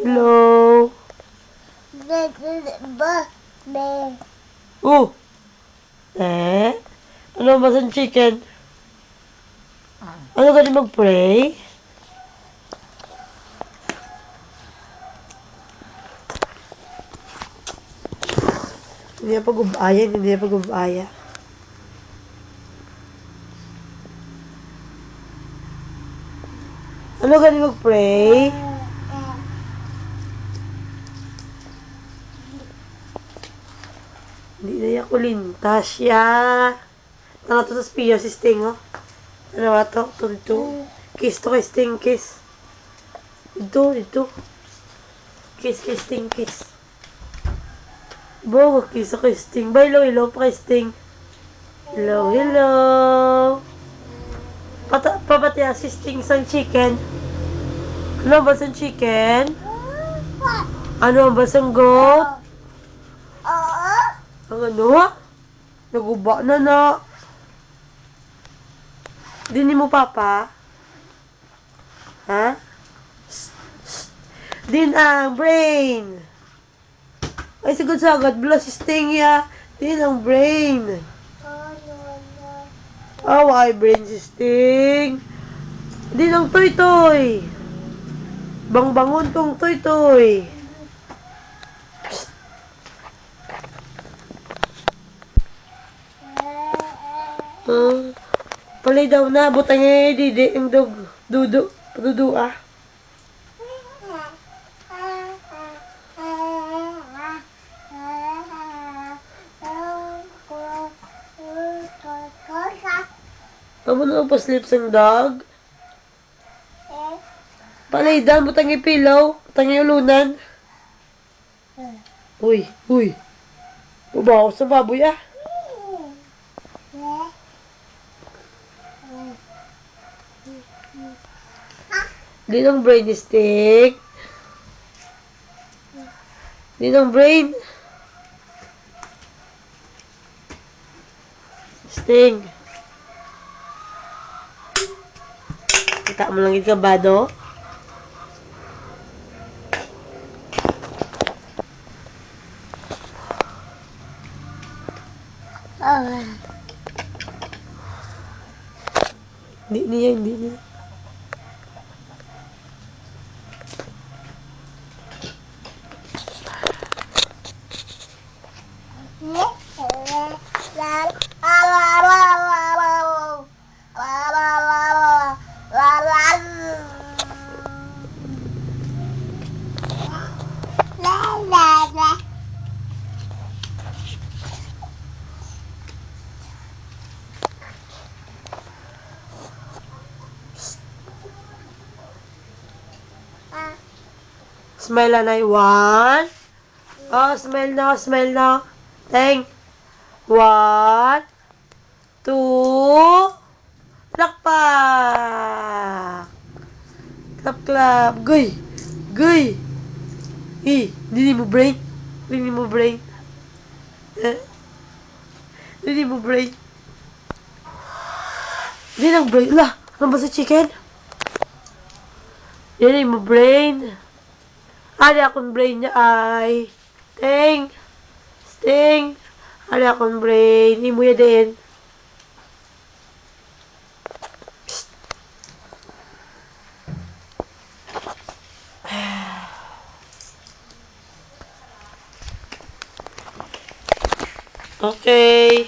Hello? Oh! Ano ba sa chicken? Ano ka mag-pray? Hindi na pag-ubaya. Ano ka mag-pray? Hindi na yan kulintas siya. Ano to sa spiyo si Sting, oh? Ano ba to? Ito. Kiss to kay Sting, kiss. Dito. Kiss kay Sting, kiss. Bo, kiss kay Sting. Ba, hello pa kay Sting. Hello. Papatya si Sting sa chicken. Ano ba sa chicken? Ano ba sa goat? Ang ano? Naguba na. Dini mo papa? Ha? Din ang brain. Ay, sagad. Bless Sting ya. Din ang brain. Ay, brain si Sting. Din ang toy. Bangbangon tong toy. Palay daw na. Butang nga didi. Ang dudu. Ah. Amo na pa sleep sang dog? Palay daw. Butang nga pillow. Butang nga ulunan. Uy. Babaw sa baboy ah. Dinong brain stick. Dinong brain. Sting. Kita mo lang yung kabado. Hindi niya. Smile na one. Oh, smile now. Teng. 1, 2. Lakpak. Clap. Guy. Dini mo brain. Dini mo brain. Dini ang brain. Lah, ano ba sa chicken? Dini mo brain. Ari akong brain niya ay. Sting. Ari akong brain. Imuya din. Okay.